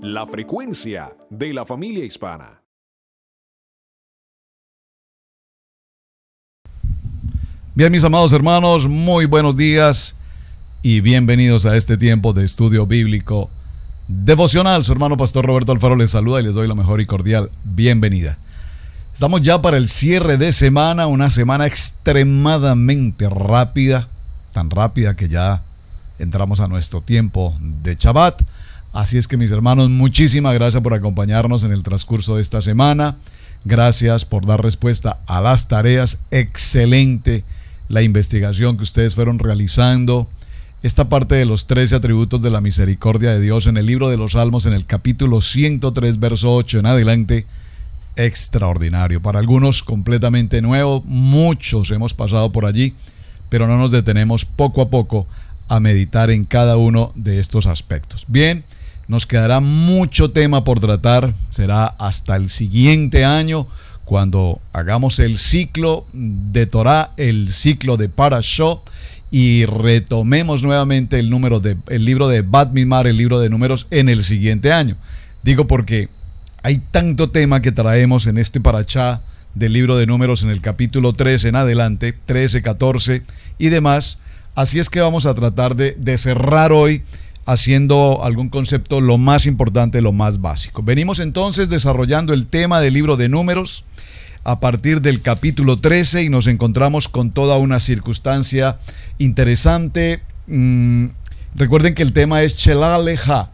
La frecuencia de la familia hispana. Bien, mis amados hermanos, muy buenos días y bienvenidos a este tiempo de estudio bíblico devocional. Su hermano Pastor Roberto Alfaro les saluda y les doy la mejor y cordial bienvenida. Estamos ya para el cierre de semana, una semana extremadamente rápida, tan rápida que ya entramos a nuestro tiempo de Shabbat. Así es que, mis hermanos, muchísimas gracias por acompañarnos en el transcurso de esta semana. Gracias por dar respuesta a las tareas. Excelente la investigación que ustedes fueron realizando. Esta parte de los 13 atributos de la misericordia de Dios en el libro de los Salmos, en el capítulo 103, verso 8 en adelante, extraordinario. Para algunos completamente nuevo, muchos hemos pasado por allí, pero no nos detenemos poco a poco a meditar en cada uno de estos aspectos. Bien, nos quedará mucho tema por tratar, será hasta el siguiente año, cuando hagamos el ciclo de Torah, el ciclo de Parashot, y retomemos nuevamente el libro de Bat Mimar, el libro de números, en el siguiente año. Digo porque hay tanto tema que traemos en este Parashá del libro de números en el capítulo 13 en adelante, 13, 14 y demás. Así es que vamos a tratar de cerrar hoy haciendo algún concepto lo más importante, lo más básico. Venimos entonces desarrollando el tema del libro de números a partir del capítulo 13 y nos encontramos con toda una circunstancia interesante. Recuerden que el tema es Shelach lecha,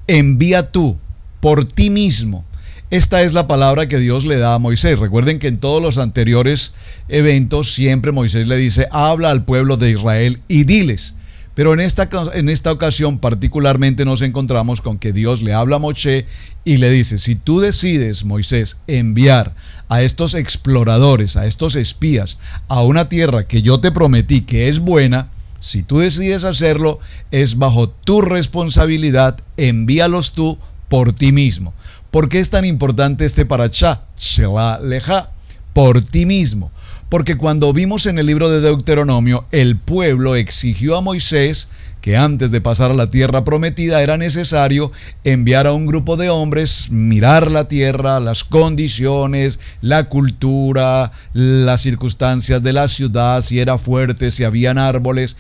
envía tú, por ti mismo. Esta es la palabra que Dios le da a Moisés. Recuerden que en todos los anteriores eventos siempre Moisés le dice, habla al pueblo de Israel y diles. Pero en esta ocasión particularmente nos encontramos con que Dios le habla a Moshe y le dice, si tú decides, Moisés, enviar a estos exploradores, a estos espías, a una tierra que yo te prometí que es buena, si tú decides hacerlo, es bajo tu responsabilidad, envíalos tú por ti mismo. ¿Por qué es tan importante este parashá? Shelach lecha, por ti mismo. Porque cuando vimos en el libro de Deuteronomio, el pueblo exigió a Moisés que antes de pasar a la tierra prometida era necesario enviar a un grupo de hombres, mirar la tierra, las condiciones, la cultura, las circunstancias de la ciudad, si era fuerte, si habían árboles,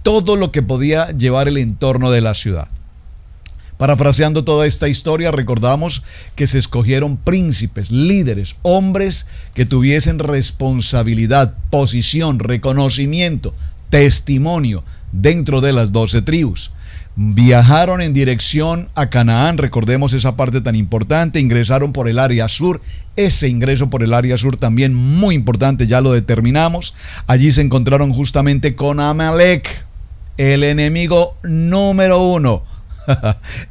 todo lo que podía llevar el entorno de la ciudad. Parafraseando toda esta historia, recordamos que se escogieron príncipes, líderes, hombres que tuviesen responsabilidad, posición, reconocimiento, testimonio dentro de las 12 tribus. Viajaron en dirección a Canaán, recordemos esa parte tan importante, ingresaron por el área sur, ese ingreso por el área sur también muy importante, ya lo determinamos. Allí se encontraron justamente con Amalek, el enemigo número uno.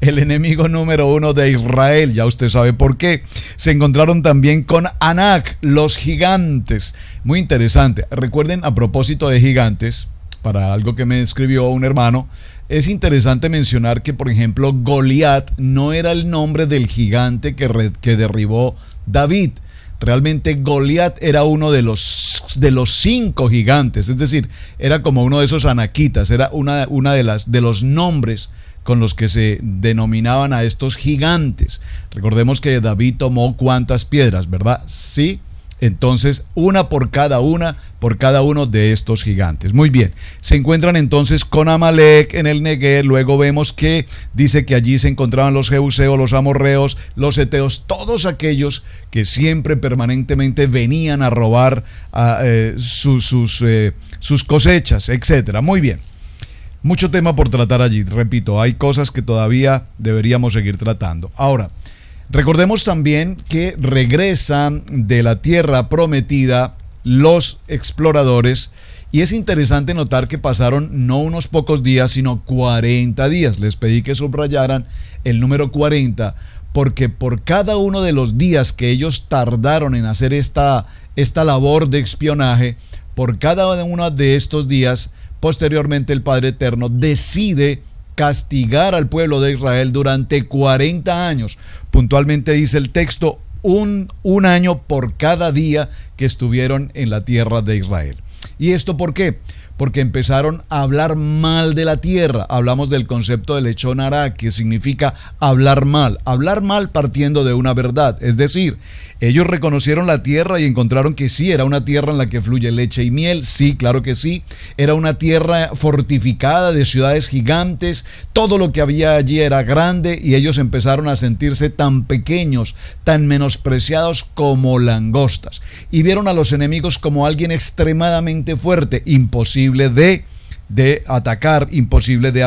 El enemigo número uno de Israel, ya usted sabe por qué. Se encontraron también con Anak, los gigantes. Muy interesante. Recuerden, a propósito de gigantes, para algo que me escribió un hermano, es interesante mencionar que, por ejemplo, Goliat no era el nombre del gigante que derribó David. Realmente Goliat era uno de los 5 gigantes, es decir, era como uno de esos anaquitas, era una de los nombres con los que se denominaban a estos gigantes. Recordemos que David tomó cuántas piedras, ¿verdad? Sí. Entonces, una por cada uno de estos gigantes. Muy bien, se encuentran entonces con Amalek en el Negev. Luego vemos que dice que allí se encontraban los jebuseos, los amorreos, los heteos, todos aquellos que siempre permanentemente venían a robar sus cosechas, etcétera. Muy bien. Mucho tema por tratar allí, repito, hay cosas que todavía deberíamos seguir tratando. Ahora, recordemos también que regresan de la tierra prometida los exploradores y es interesante notar que pasaron no unos pocos días, sino 40 días. Les pedí que subrayaran el número 40 porque por cada uno de los días que ellos tardaron en hacer esta labor de espionaje, por cada uno de estos días, posteriormente el Padre Eterno decide castigar al pueblo de Israel durante 40 años. Puntualmente dice el texto, un año por cada día que estuvieron en la tierra de Israel. ¿Y esto por qué? porque empezaron a hablar mal de la tierra. Hablamos del concepto de lechón hará, que significa hablar mal partiendo de una verdad. Es decir, ellos reconocieron la tierra y encontraron que sí, era una tierra en la que fluye leche y miel. Sí, claro que sí. Era una tierra fortificada de ciudades gigantes. Todo lo que había allí era grande y ellos empezaron a sentirse tan pequeños, tan menospreciados como langostas. Y vieron a los enemigos como alguien extremadamente fuerte, imposible de atacar, imposible de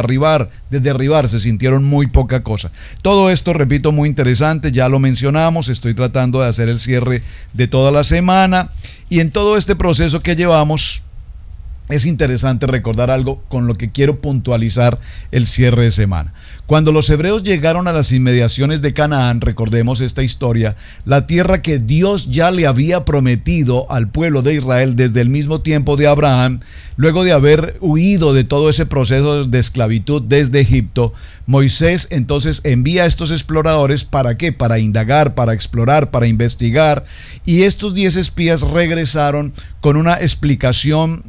derribar, se sintieron muy poca cosa. Todo esto, repito, muy interesante, ya lo mencionamos, estoy tratando de hacer el cierre de toda la semana y en todo este proceso que llevamos es interesante recordar algo con lo que quiero puntualizar el cierre de semana. Cuando los hebreos llegaron a las inmediaciones de Canaán, recordemos esta historia, la tierra que Dios ya le había prometido al pueblo de Israel desde el mismo tiempo de Abraham, luego de haber huido de todo ese proceso de esclavitud desde Egipto, Moisés entonces envía a estos exploradores, ¿para qué? Para indagar, para explorar, para investigar, y estos 10 espías regresaron con una explicación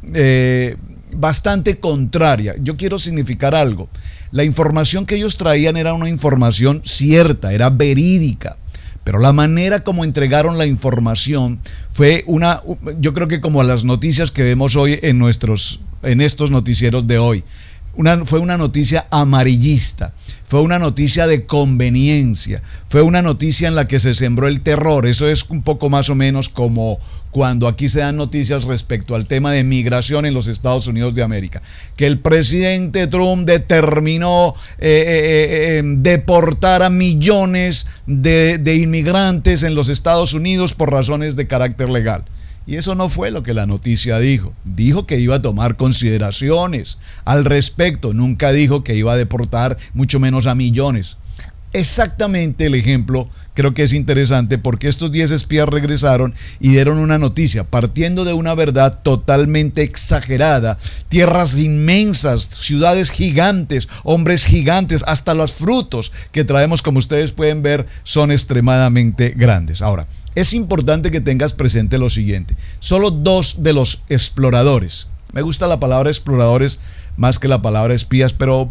bastante contraria. Yo quiero significar algo. La información que ellos traían era una información cierta, era verídica, pero la manera como entregaron la información fue yo creo que como las noticias que vemos hoy en estos noticieros de hoy. Fue una noticia amarillista, fue una noticia de conveniencia, fue una noticia en la que se sembró el terror. Eso es un poco más o menos como cuando aquí se dan noticias respecto al tema de migración en los Estados Unidos de América, que el presidente Trump determinó deportar a millones de inmigrantes en los Estados Unidos por razones de carácter legal. Y eso no fue lo que la noticia dijo. Dijo que iba a tomar consideraciones al respecto. Nunca dijo que iba a deportar, mucho menos a millones. Exactamente el ejemplo creo que es interesante porque estos 10 espías regresaron y dieron una noticia partiendo de una verdad totalmente exagerada. Tierras inmensas, ciudades gigantes, hombres gigantes, hasta los frutos que traemos, como ustedes pueden ver, son extremadamente grandes. Ahora, es importante que tengas presente lo siguiente. Solo 2 de los exploradores, me gusta la palabra exploradores más que la palabra espías, pero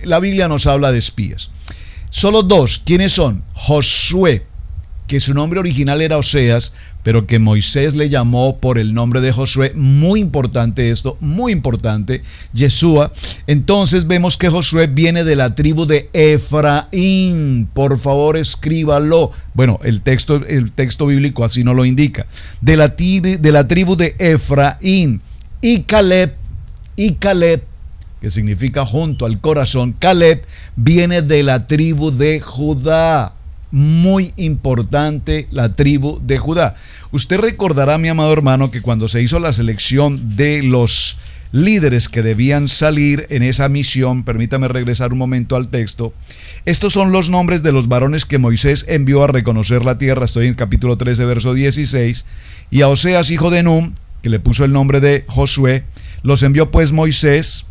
la Biblia nos habla de espías. Solo 2, ¿quiénes son? Josué, que su nombre original era Oseas, pero que Moisés le llamó por el nombre de Josué. Muy importante esto, muy importante. Yeshua. Entonces vemos que Josué viene de la tribu de Efraín. Por favor, escríbalo. Bueno, el texto bíblico así no lo indica. De la tribu de Efraín. Y Caleb, que significa junto al corazón, Caleb viene de la tribu de Judá. Muy importante la tribu de Judá. Usted recordará, mi amado hermano, que cuando se hizo la selección de los líderes que debían salir en esa misión, permítame regresar un momento al texto, estos son los nombres de los varones que Moisés envió a reconocer la tierra. Estoy en el capítulo 13, verso 16, y a Oseas, hijo de Num, que le puso el nombre de Josué, los envió pues Moisés.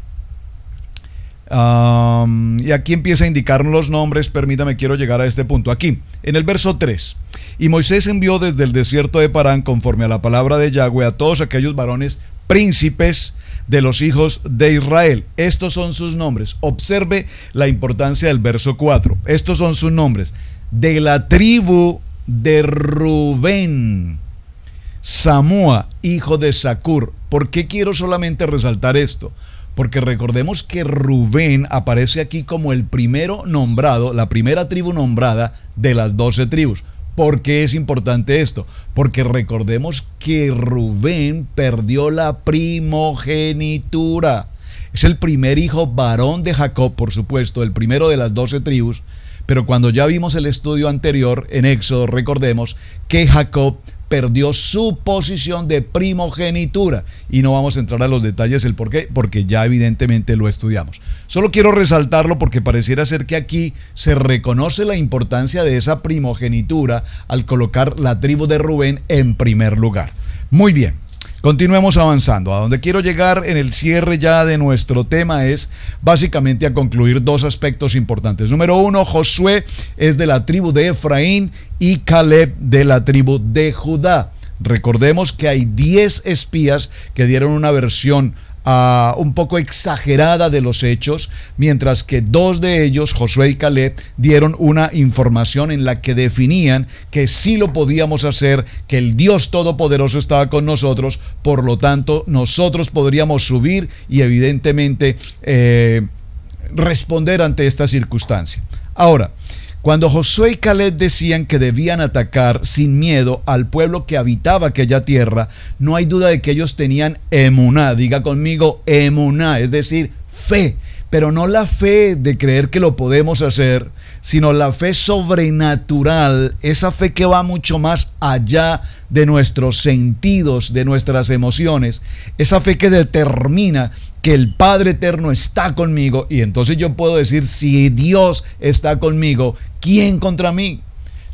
Y aquí empieza a indicarnos los nombres. Permítame, quiero llegar a este punto. Aquí, en el verso 3. Y Moisés envió desde el desierto de Parán, conforme a la palabra de Yahweh, a todos aquellos varones príncipes de los hijos de Israel. Estos son sus nombres. Observe la importancia del verso 4. Estos son sus nombres. De la tribu de Rubén, Samúa, hijo de Zacur. ¿Por qué quiero solamente resaltar esto? Porque recordemos que Rubén aparece aquí como el primero nombrado, la primera tribu nombrada de las 12 tribus. ¿Por qué es importante esto? Porque recordemos que Rubén perdió la primogenitura. Es el primer hijo varón de Jacob, por supuesto, el primero de las 12 tribus. Pero cuando ya vimos el estudio anterior en Éxodo, recordemos que Jacob perdió su posición de primogenitura. Y no vamos a entrar a los detalles el por qué, porque ya evidentemente lo estudiamos. Solo quiero resaltarlo porque pareciera ser que aquí se reconoce la importancia de esa primogenitura al colocar la tribu de Rubén en primer lugar. Muy bien. Continuemos avanzando. A donde quiero llegar en el cierre ya de nuestro tema es básicamente a concluir 2 aspectos importantes. Número 1, Josué es de la tribu de Efraín y Caleb de la tribu de Judá. Recordemos que hay 10 espías que dieron una versión un poco exagerada de los hechos, mientras que dos de ellos, Josué y Caleb, dieron una información en la que definían que sí lo podíamos hacer, que el Dios Todopoderoso estaba con nosotros, por lo tanto nosotros podríamos subir y evidentemente responder ante esta circunstancia. Ahora, cuando Josué y Caleb decían que debían atacar sin miedo al pueblo que habitaba aquella tierra, no hay duda de que ellos tenían emuná, diga conmigo emuná, es decir, fe, pero no la fe de creer que lo podemos hacer, sino la fe sobrenatural, esa fe que va mucho más allá de nuestros sentidos, de nuestras emociones, esa fe que determina que el Padre Eterno está conmigo, y entonces yo puedo decir, si Dios está conmigo, ¿quién contra mí?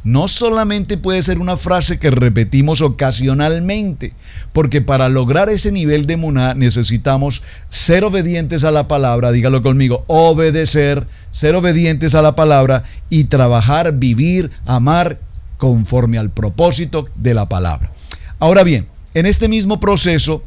No solamente puede ser una frase que repetimos ocasionalmente, porque para lograr ese nivel de emuná necesitamos ser obedientes a la palabra, dígalo conmigo, obedecer, ser obedientes a la palabra y trabajar, vivir, amar conforme al propósito de la palabra. Ahora bien, en este mismo proceso,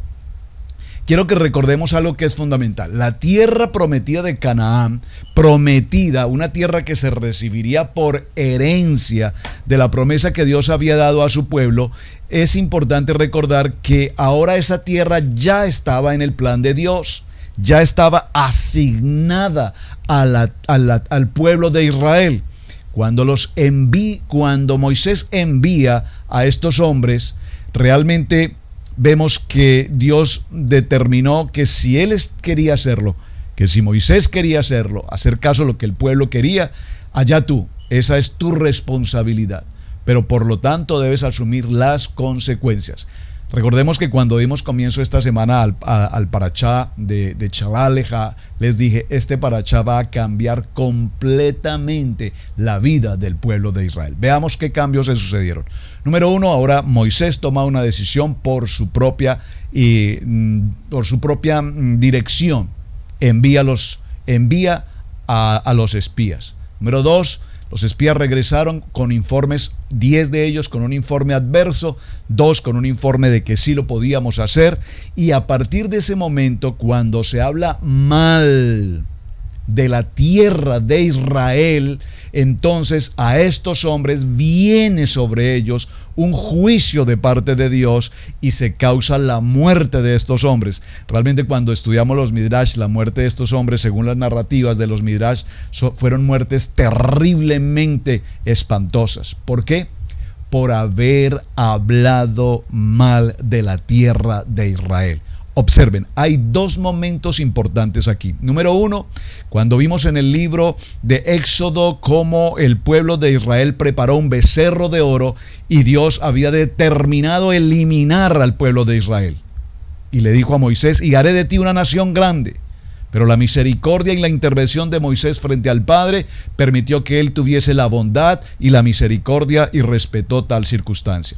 quiero que recordemos algo que es fundamental. La tierra prometida de Canaán, prometida, una tierra que se recibiría por herencia de la promesa que Dios había dado a su pueblo, es importante recordar que ahora esa tierra ya estaba en el plan de Dios, ya estaba asignada al pueblo de Israel. Cuando Moisés envía a estos hombres, realmente vemos que Dios determinó que si él quería hacerlo, que si Moisés quería hacerlo, hacer caso a lo que el pueblo quería, allá tú, esa es tu responsabilidad. Pero por lo tanto debes asumir las consecuencias. Recordemos que cuando dimos comienzo esta semana al parachá de Shalach, les dije, este parachá va a cambiar completamente la vida del pueblo de Israel. Veamos qué cambios se sucedieron. Número uno, ahora Moisés toma una decisión por su propia dirección. Envía a los espías. Número dos, los espías regresaron con informes, 10 de ellos con un informe adverso, 2 con un informe de que sí lo podíamos hacer, y a partir de ese momento, cuando se habla mal de la tierra de Israel, entonces a estos hombres viene sobre ellos un juicio de parte de Dios y se causa la muerte de estos hombres. Realmente cuando estudiamos los Midrash, la muerte de estos hombres, según las narrativas de los Midrash, fueron muertes terriblemente espantosas. ¿Por qué? Por haber hablado mal de la tierra de Israel. Observen, hay dos momentos importantes aquí. Número uno, cuando vimos en el libro de Éxodo cómo el pueblo de Israel preparó un becerro de oro y Dios había determinado eliminar al pueblo de Israel. Y le dijo a Moisés, y haré de ti una nación grande. Pero la misericordia y la intervención de Moisés frente al Padre permitió que él tuviese la bondad y la misericordia y respetó tal circunstancia.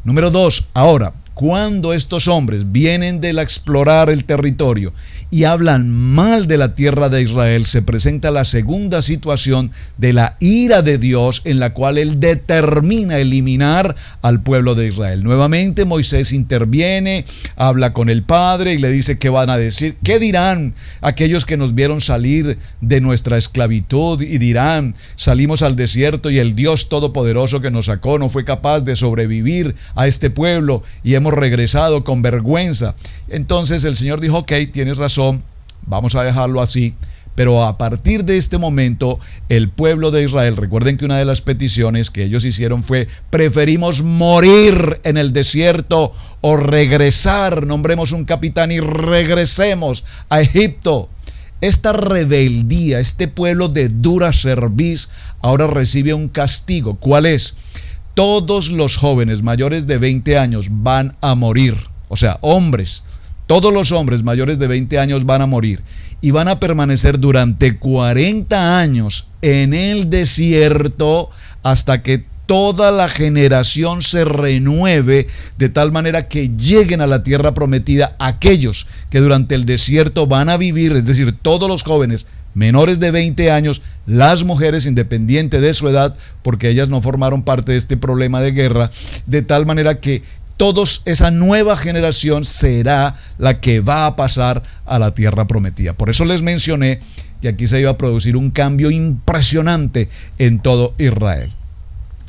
Número dos, ahora, cuando estos hombres vienen de explorar el territorio y hablan mal de la tierra de Israel, se presenta la segunda situación de la ira de Dios, en la cual él determina eliminar al pueblo de Israel. Nuevamente Moisés interviene, habla con el Padre y le dice qué van a decir, qué dirán aquellos que nos vieron salir de nuestra esclavitud, y dirán, salimos al desierto y el Dios Todopoderoso que nos sacó no fue capaz de sobrevivir a este pueblo y hemos regresado con vergüenza. Entonces el Señor dijo, ok, tienes razón, vamos a dejarlo así. Pero a partir de este momento, el pueblo de Israel, recuerden que una de las peticiones que ellos hicieron fue, preferimos morir en el desierto o regresar, nombremos un capitán y regresemos a Egipto. Esta rebeldía, este pueblo de dura cerviz, ahora recibe un castigo. ¿Cuál es? Todos los jóvenes mayores de 20 años van a morir. O sea, hombres, todos los hombres mayores de 20 años van a morir y van a permanecer durante 40 años en el desierto hasta que toda la generación se renueve, de tal manera que lleguen a la tierra prometida aquellos que durante el desierto van a vivir, es decir, todos los jóvenes menores de 20 años, las mujeres independiente de su edad, porque ellas no formaron parte de este problema de guerra, de tal manera que esa nueva generación será la que va a pasar a la tierra prometida. Por eso les mencioné que aquí se iba a producir un cambio impresionante en todo Israel.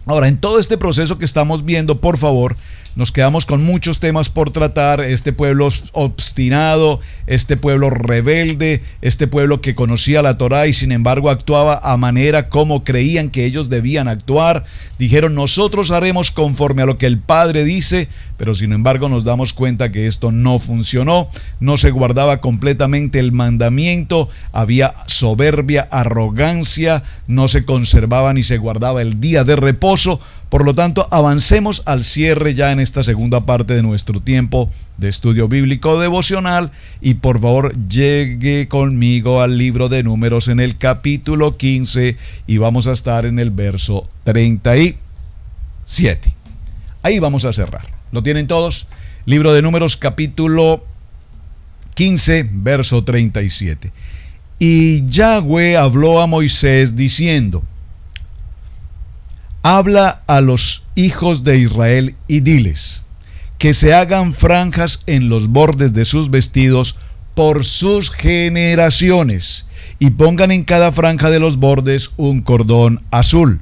Ahora, en todo este proceso que estamos viendo, por favor, nos quedamos con muchos temas por tratar. Este pueblo obstinado, este pueblo rebelde, este pueblo que conocía la Torá y sin embargo actuaba a manera como creían que ellos debían actuar. Dijeron, nosotros haremos conforme a lo que el Padre dice, pero sin embargo nos damos cuenta que esto no funcionó. No se guardaba completamente el mandamiento, había soberbia, arrogancia, no se conservaba ni se guardaba el día de reposo. Por lo tanto, avancemos al cierre ya en esta segunda parte de nuestro tiempo de estudio bíblico devocional y por favor llegue conmigo al libro de Números en el capítulo 15 y vamos a estar en el verso 37. Ahí vamos a cerrar. ¿Lo tienen todos? Libro de Números capítulo 15, verso 37. Y Yahweh habló a Moisés diciendo: habla a los hijos de Israel y diles que se hagan franjas en los bordes de sus vestidos por sus generaciones y pongan en cada franja de los bordes un cordón azul.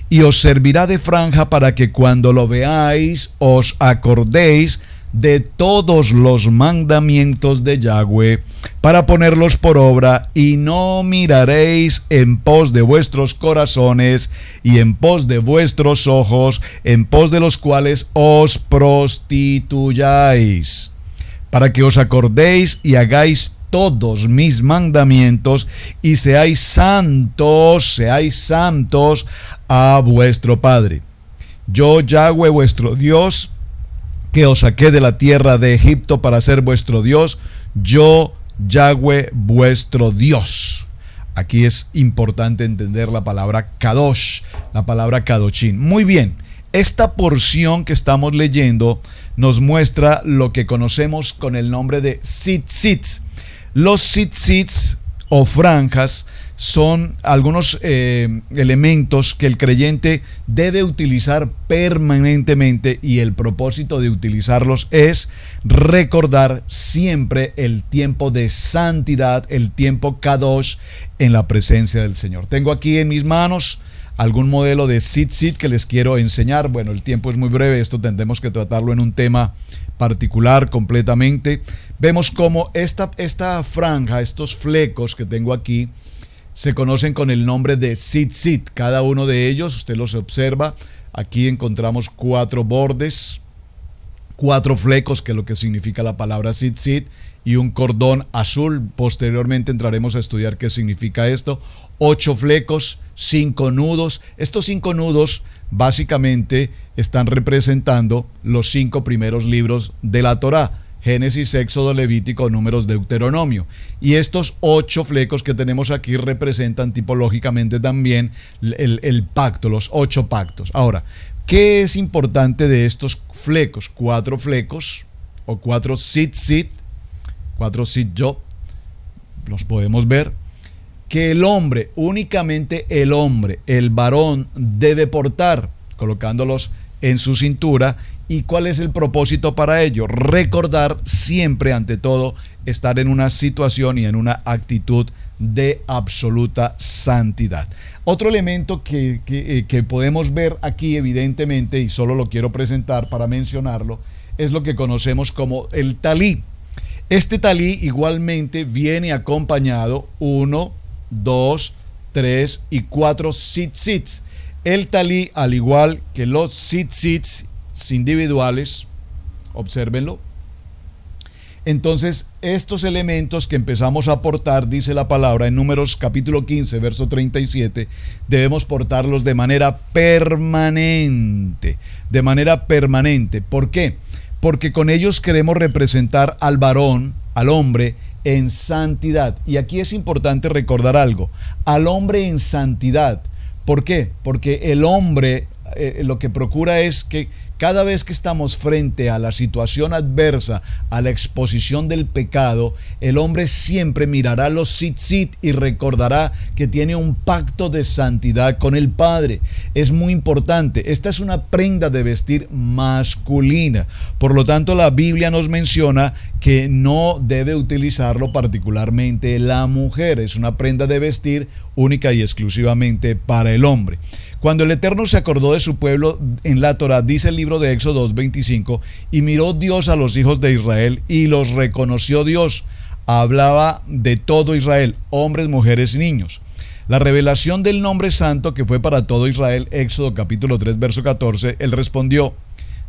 Y os servirá de franja para que cuando lo veáis os acordéis de todos los mandamientos de Yahweh para ponerlos por obra, y no miraréis en pos de vuestros corazones y en pos de vuestros ojos, en pos de los cuales os prostituyáis, para que os acordéis y hagáis todos mis mandamientos y seáis santos a vuestro Padre. Yo, Yahweh vuestro Dios, que os saqué de la tierra de Egipto para ser vuestro Dios, yo, Yahweh vuestro Dios. Aquí es importante entender la palabra Kadosh, la palabra Kadoshim. Muy bien, esta porción que estamos leyendo nos muestra lo que conocemos con el nombre de tzitzit. Los tzitzit o franjas son algunos elementos que el creyente debe utilizar permanentemente, y el propósito de utilizarlos es recordar siempre el tiempo de santidad, el tiempo kadosh en la presencia del Señor. Tengo aquí en mis manos algún modelo de tzitzit que les quiero enseñar. Bueno, el tiempo es muy breve, esto tendremos que tratarlo en un tema particular completamente. Vemos cómo esta franja, estos flecos que tengo aquí, se conocen con el nombre de tzitzit. Cada uno de ellos, usted los observa, aquí encontramos 4 bordes, 4 flecos, que es lo que significa la palabra tzitzit, y un cordón azul. Posteriormente entraremos a estudiar qué significa esto. 8 flecos, 5 nudos. Estos 5 nudos básicamente están representando los 5 primeros libros de la Torá: Génesis, Éxodo, Levítico, Números, Deuteronomio. Y estos 8 flecos que tenemos aquí representan tipológicamente también el pacto, los 8 pactos. Ahora, ¿qué es importante de estos flecos? 4 flecos o 4 tzitzit, 4 tzitzot, los podemos ver, que el hombre, únicamente el hombre, el varón, debe portar, colocándolos en su cintura. ¿Y cuál es el propósito para ello? Recordar siempre, ante todo, estar en una situación y en una actitud de absoluta santidad. Otro elemento que podemos ver aquí, evidentemente, y solo lo quiero presentar para mencionarlo, es lo que conocemos como el talí. Este talí igualmente viene acompañado 1, 2, 3 y 4 tzitzits. El talí, al igual que los tzitzits individuales, obsérvenlo. Entonces, estos elementos que empezamos a portar, dice la palabra en Números capítulo 15, verso 37, debemos portarlos de manera permanente. De manera permanente. ¿Por qué? Porque con ellos queremos representar al varón, al hombre, en santidad. Y aquí es importante recordar algo: al hombre en santidad. ¿Por qué? Porque el hombre lo que procura es que cada vez que estamos frente a la situación adversa, a la exposición del pecado, el hombre siempre mirará los tzitzit y recordará que tiene un pacto de santidad con el Padre. Es muy importante. Esta es una prenda de vestir masculina. Por lo tanto, la Biblia nos menciona que no debe utilizarlo particularmente la mujer. Es una prenda de vestir única y exclusivamente para el hombre. Cuando el Eterno se acordó de su pueblo en la Torá, dice el libro de Éxodo 2:25, y miró Dios a los hijos de Israel y los reconoció Dios. Hablaba de todo Israel, hombres, mujeres y niños. La revelación del nombre santo que fue para todo Israel, Éxodo capítulo 3, verso 14, él respondió,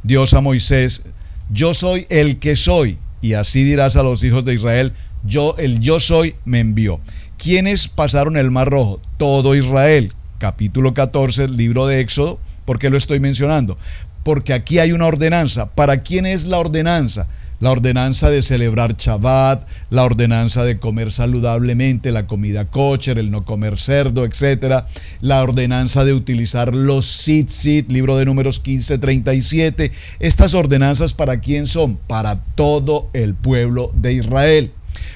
Dios a Moisés, yo soy el que soy, y así dirás a los hijos de Israel, yo soy me envió. ¿Quiénes pasaron el Mar Rojo? Todo Israel. Capítulo 14, el libro de Éxodo. ¿Por qué lo estoy mencionando? Porque aquí hay una ordenanza. ¿Para quién es la ordenanza? La ordenanza de celebrar Shabbat, la ordenanza de comer saludablemente, la comida kosher, el no comer cerdo, etc. La ordenanza de utilizar los tzitzit, libro de Números 15:37. Estas ordenanzas, ¿para quién son? Para todo el pueblo de Israel.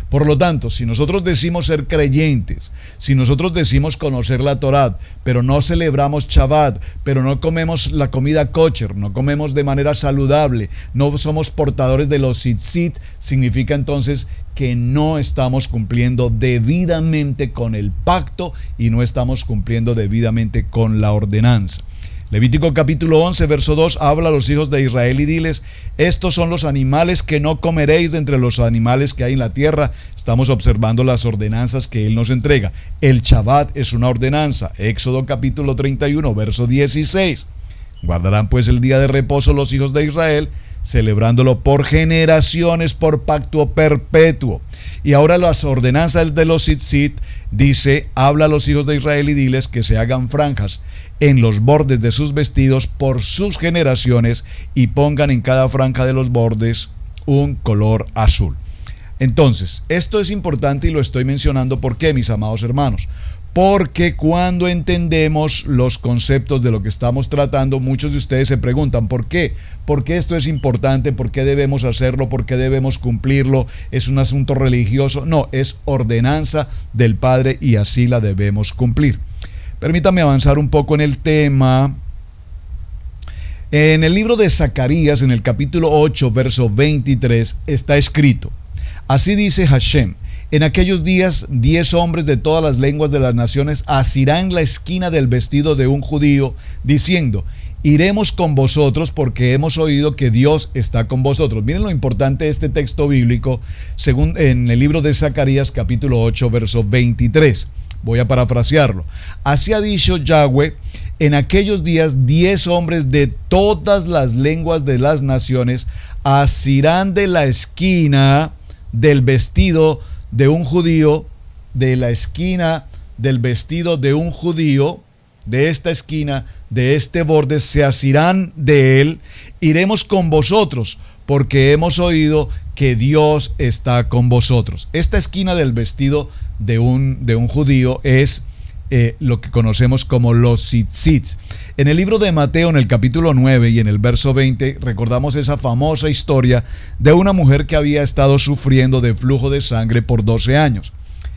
Por lo tanto, si nosotros decimos ser creyentes, si nosotros decimos conocer la Torá, pero no celebramos Shabbat, pero no comemos la comida kosher, no comemos de manera saludable, no somos portadores de los tzitzit, significa entonces que no estamos cumpliendo debidamente con el pacto y no estamos cumpliendo debidamente con la ordenanza. Levítico capítulo 11, verso 2, habla a los hijos de Israel y diles, estos son los animales que no comeréis de entre los animales que hay en la tierra. Estamos observando las ordenanzas que Él nos entrega. El Shabbat es una ordenanza. Éxodo capítulo 31, verso 16. Guardarán pues el día de reposo los hijos de Israel, celebrándolo por generaciones, por pacto perpetuo. Y ahora las ordenanzas de los tzitzit, dice, habla a los hijos de Israel y diles que se hagan franjas en los bordes de sus vestidos por sus generaciones y pongan en cada franja de los bordes un color azul. Entonces, esto es importante y lo estoy mencionando, ¿por qué, mis amados hermanos? Porque cuando entendemos los conceptos de lo que estamos tratando, muchos de ustedes se preguntan, ¿por qué? ¿Por qué esto es importante? ¿Por qué debemos hacerlo? ¿Por qué debemos cumplirlo? ¿Es un asunto religioso? No, es ordenanza del Padre y así la debemos cumplir. Permítame avanzar un poco en el tema. En el libro de Zacarías, en el capítulo 8, verso 23, está escrito, así dice Hashem, en aquellos días 10 hombres de todas las lenguas de las naciones asirán la esquina del vestido de un judío, diciendo, iremos con vosotros porque hemos oído que Dios está con vosotros. Miren lo importante de este texto bíblico, según en el libro de Zacarías, capítulo 8, verso 23. Voy a parafrasearlo. Así ha dicho Yahweh, en aquellos días 10 hombres de todas las lenguas de las naciones asirán de la esquina del vestido de un judío, de la esquina del vestido de un judío, de esta esquina, de este borde, se asirán de él, iremos con vosotros, porque hemos oído que Dios está con vosotros. Esta esquina del vestido de un judío es lo que conocemos como los tzitzit. En el libro de Mateo, en el capítulo 9 y en el verso 20, recordamos esa famosa historia de una mujer que había estado sufriendo de flujo de sangre por 12 años.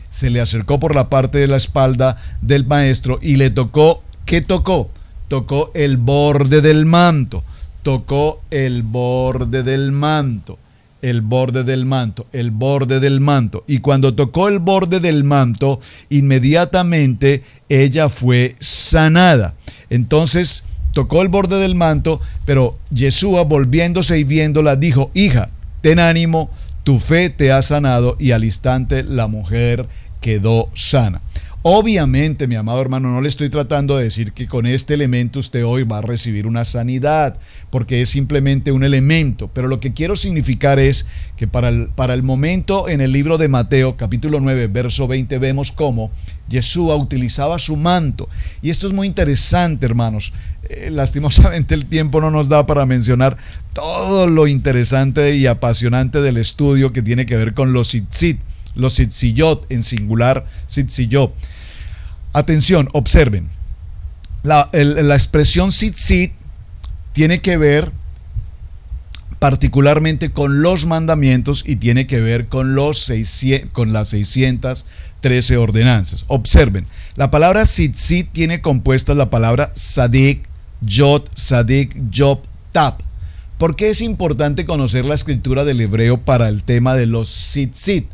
Se le acercó por la parte de la espalda del maestro y le tocó, ¿qué tocó? Tocó el borde del manto. Tocó el borde del manto, el borde del manto, el borde del manto. Y cuando tocó el borde del manto, inmediatamente ella fue sanada. Entonces tocó el borde del manto, pero Yeshua, volviéndose y viéndola, dijo, hija, ten ánimo, tu fe te ha sanado, y al instante la mujer quedó sana. Obviamente, mi amado hermano, no le estoy tratando de decir que con este elemento usted hoy va a recibir una sanidad, porque es simplemente un elemento, pero lo que quiero significar es que para el momento en el libro de Mateo, capítulo 9, verso 20, vemos cómo Yeshua utilizaba su manto, y esto es muy interesante, hermanos. Lastimosamente el tiempo no nos da para mencionar todo lo interesante y apasionante del estudio que tiene que ver con los tzitzit, los tzitziyot, en singular tzitziyot. Atención, observen. La expresión tzitzit tiene que ver particularmente con los mandamientos y tiene que ver con las 613 ordenanzas. Observen, la palabra tzitzit tiene compuestas la palabra sadik, yod, tap. ¿Por qué es importante conocer la escritura del hebreo para el tema de los tzitzit?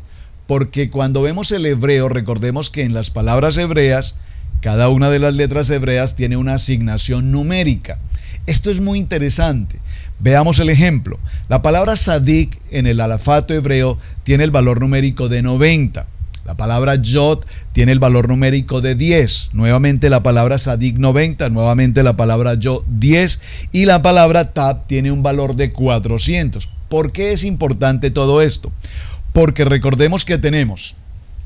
Porque cuando vemos el hebreo, recordemos que en las palabras hebreas, cada una de las letras hebreas tiene una asignación numérica. Esto es muy interesante. Veamos el ejemplo. La palabra sadik en el alfabeto hebreo tiene el valor numérico de 90. La palabra yod tiene el valor numérico de 10. Nuevamente la palabra sadik 90, nuevamente la palabra yod 10 y la palabra tab tiene un valor de 400. ¿Por qué es importante todo esto? Porque recordemos que tenemos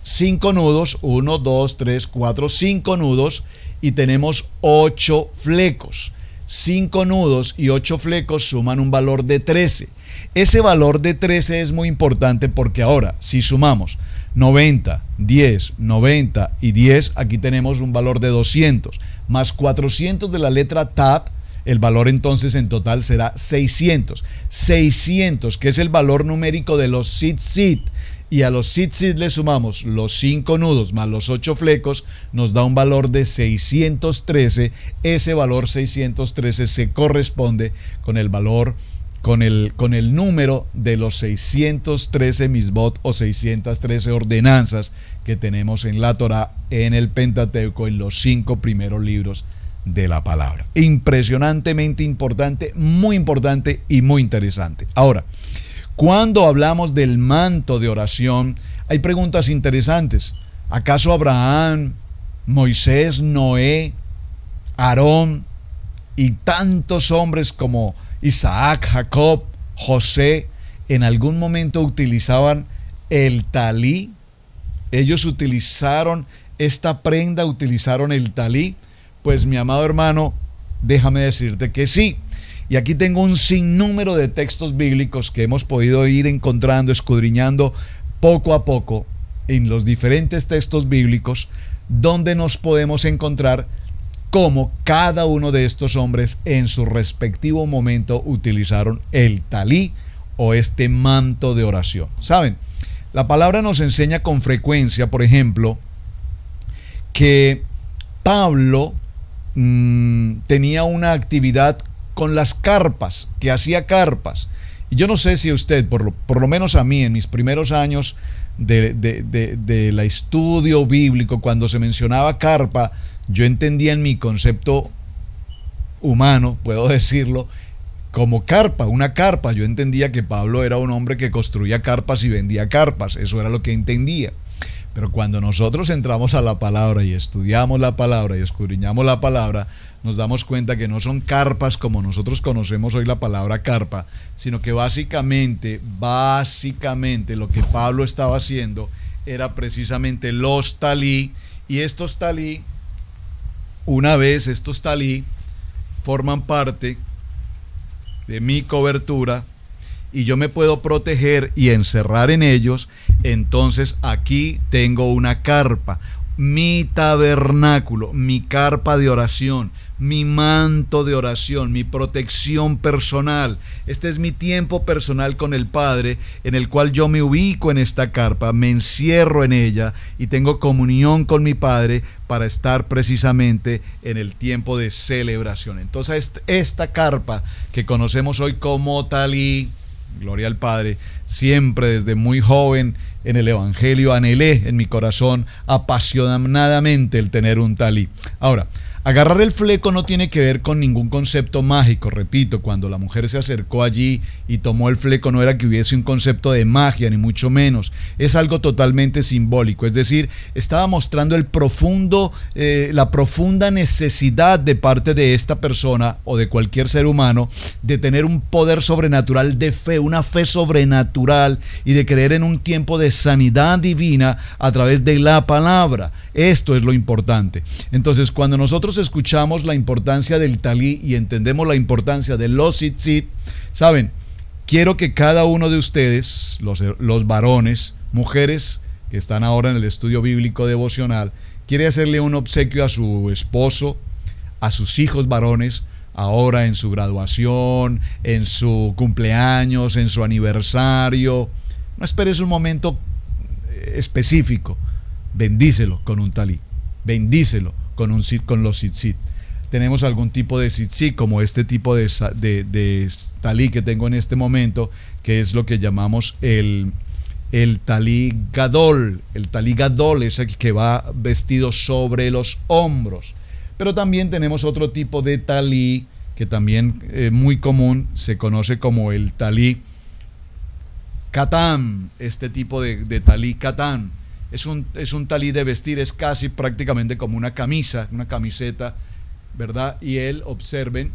5 nudos, 1, 2, 3, 4, 5 nudos y tenemos 8 flecos. 5 nudos y 8 flecos suman un valor de 13. Ese valor de 13 es muy importante porque ahora, si sumamos 90, 10, 90 y 10, aquí tenemos un valor de 200, más 400 de la letra tab, el valor entonces en total será 600. 600, que es el valor numérico de los tzitzit. Y a los tzitzit le sumamos los 5 nudos más los 8 flecos, nos da un valor de 613. Ese valor 613 se corresponde con el valor, con el número de los 613 misbot o 613 ordenanzas que tenemos en la Torá, en el Pentateuco, en los 5 primeros libros de la palabra. Impresionantemente importante y muy interesante. Ahora, cuando hablamos del manto de oración, hay preguntas interesantes. ¿Acaso Abraham, Moisés, Noé, Aarón y tantos hombres como Isaac, Jacob, José, en algún momento utilizaban el talí? Ellos utilizaron esta prenda, utilizaron el talí. Pues mi amado hermano, déjame decirte que sí. Y aquí tengo un sinnúmero de textos bíblicos que hemos podido ir encontrando, escudriñando poco a poco en los diferentes textos bíblicos, donde nos podemos encontrar cómo cada uno de estos hombres en su respectivo momento utilizaron el talí o este manto de oración. ¿Saben? La palabra nos enseña con frecuencia, por ejemplo, que Pablo tenía una actividad con las carpas, que hacía carpas. Y yo no sé si usted, por lo menos a mí, en mis primeros años del estudio bíblico, cuando se mencionaba carpa, yo entendía en mi concepto humano, puedo decirlo, como carpa, una carpa. Yo entendía que Pablo era un hombre que construía carpas y vendía carpas. Eso era lo que entendía. Pero cuando nosotros entramos a la palabra y estudiamos la palabra y escudriñamos la palabra, nos damos cuenta que no son carpas como nosotros conocemos hoy la palabra carpa, sino que básicamente lo que Pablo estaba haciendo era precisamente los talí, y estos talí, una vez estos talí forman parte de mi cobertura, y yo me puedo proteger y encerrar en ellos, entonces aquí tengo una carpa, mi tabernáculo, mi carpa de oración, mi manto de oración, mi protección personal. Este es mi tiempo personal con el Padre, en el cual yo me ubico en esta carpa, me encierro en ella y tengo comunión con mi Padre para estar precisamente en el tiempo de celebración. Entonces esta carpa que conocemos hoy como talí, gloria al Padre, siempre desde muy joven en el Evangelio anhelé en mi corazón apasionadamente el tener un talí. Ahora, agarrar el fleco no tiene que ver con ningún concepto mágico. Repito, cuando la mujer se acercó allí y tomó el fleco, no era que hubiese un concepto de magia, ni mucho menos. Es algo totalmente simbólico. Es decir, estaba mostrando la profunda necesidad de parte de esta persona o de cualquier ser humano de tener un poder sobrenatural de fe, una fe sobrenatural, y de creer en un tiempo de sanidad divina a través de la palabra. Esto es lo importante. Entonces, cuando nosotros escuchamos la importancia del talí y entendemos la importancia de los tzitzit, saben, quiero que cada uno de ustedes, los varones, mujeres que están ahora en el estudio bíblico devocional, quiere hacerle un obsequio a su esposo, a sus hijos varones, ahora en su graduación, en su cumpleaños, en su aniversario. No esperes un momento específico. Bendícelo con un talí. Bendícelo con los tzitzit. Tenemos algún tipo de tzitzit, como este tipo de talí que tengo en este momento, que es lo que llamamos el talí gadol. El talí gadol es el que va vestido sobre los hombros. Pero también tenemos otro tipo de talí que también muy común, se conoce como el talí katán. Este tipo de talí katán es un talí de vestir, es casi prácticamente como una camisa, una camiseta, ¿verdad? Y él, observen,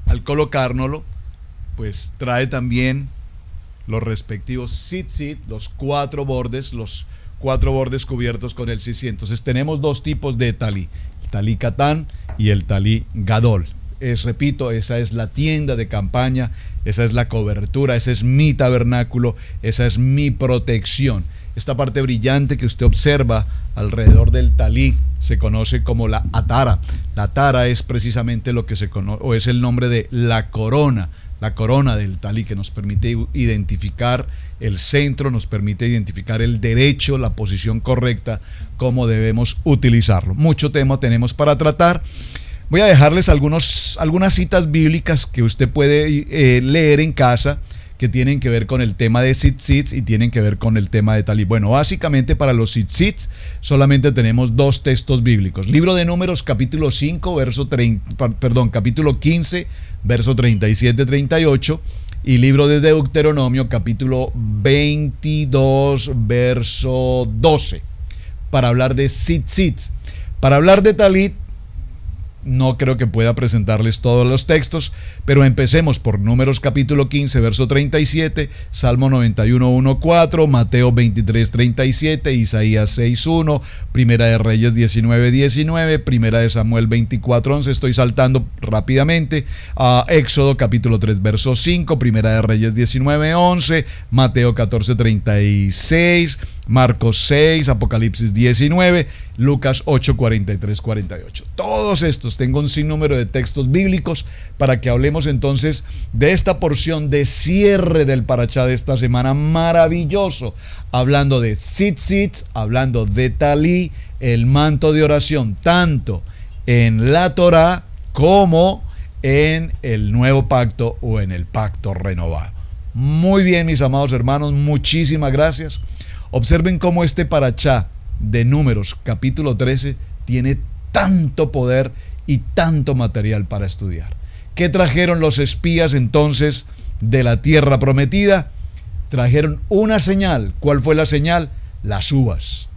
al colocárnoslo, pues trae también los respectivos tzitzit, los cuatro bordes cubiertos con el tzitzit. Entonces tenemos dos tipos de talí, el talí katán y el talí gadol. Repito, esa es la tienda de campaña, esa es la cobertura, ese es mi tabernáculo, esa es mi protección. Esta parte brillante que usted observa alrededor del talí se conoce como la atara. La atara es precisamente lo que se conoce, o es el nombre de la corona del talí, que nos permite identificar el centro, nos permite identificar el derecho, la posición correcta, cómo debemos utilizarlo. Mucho tema tenemos para tratar. Voy a dejarles algunas citas bíblicas que usted puede leer en casa, que tienen que ver con el tema de tzitzit y tienen que ver con el tema de talí. Bueno, básicamente para los tzitzit solamente tenemos dos textos bíblicos. Libro de Números, capítulo 5, capítulo 15, verso 37-38, y libro de Deuteronomio, capítulo 22, verso 12, para hablar de tzitzit. Para hablar de talit, no creo que pueda presentarles todos los textos, pero empecemos por Números capítulo 15, verso 37, Salmo 91, 1, 4, Mateo 23, 37, Isaías 6, 1, Primera de Reyes 19, 19, Primera de Samuel 24, 11, estoy saltando rápidamente, Éxodo capítulo 3, verso 5, Primera de Reyes 19, 11, Mateo 14, 36, Marcos 6, Apocalipsis 19, Lucas 8, 43, 48. Todos estos, tengo un sinnúmero de textos bíblicos para que hablemos entonces de esta porción de cierre del parashá de esta semana maravilloso, hablando de tzitzit, hablando de talí, el manto de oración, tanto en la Torá como en el nuevo pacto o en el pacto renovado. Muy bien, mis amados hermanos, muchísimas gracias. Observen cómo este parashá de Números, capítulo 13, tiene tanto poder y tanto material para estudiar. ¿Qué trajeron los espías entonces de la tierra prometida? Trajeron una señal. ¿Cuál fue la señal? Las uvas.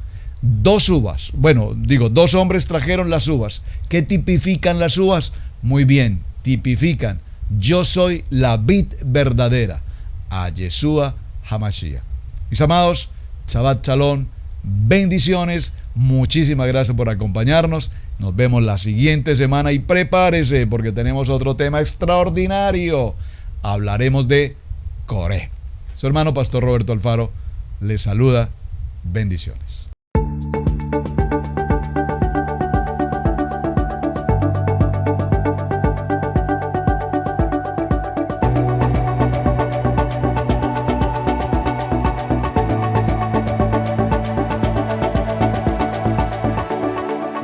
Dos hombres trajeron las uvas. ¿Qué tipifican las uvas? Muy bien, tipifican: yo soy la vid verdadera, a Yeshua HaMashiach. Mis amados, Shabbat Shalom, bendiciones, muchísimas gracias por acompañarnos. Nos vemos la siguiente semana y prepárese porque tenemos otro tema extraordinario. Hablaremos de Coré. Su hermano Pastor Roberto Alfaro le saluda. Bendiciones.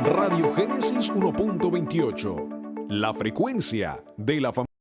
Radio Génesis 1.28, la frecuencia de la familia.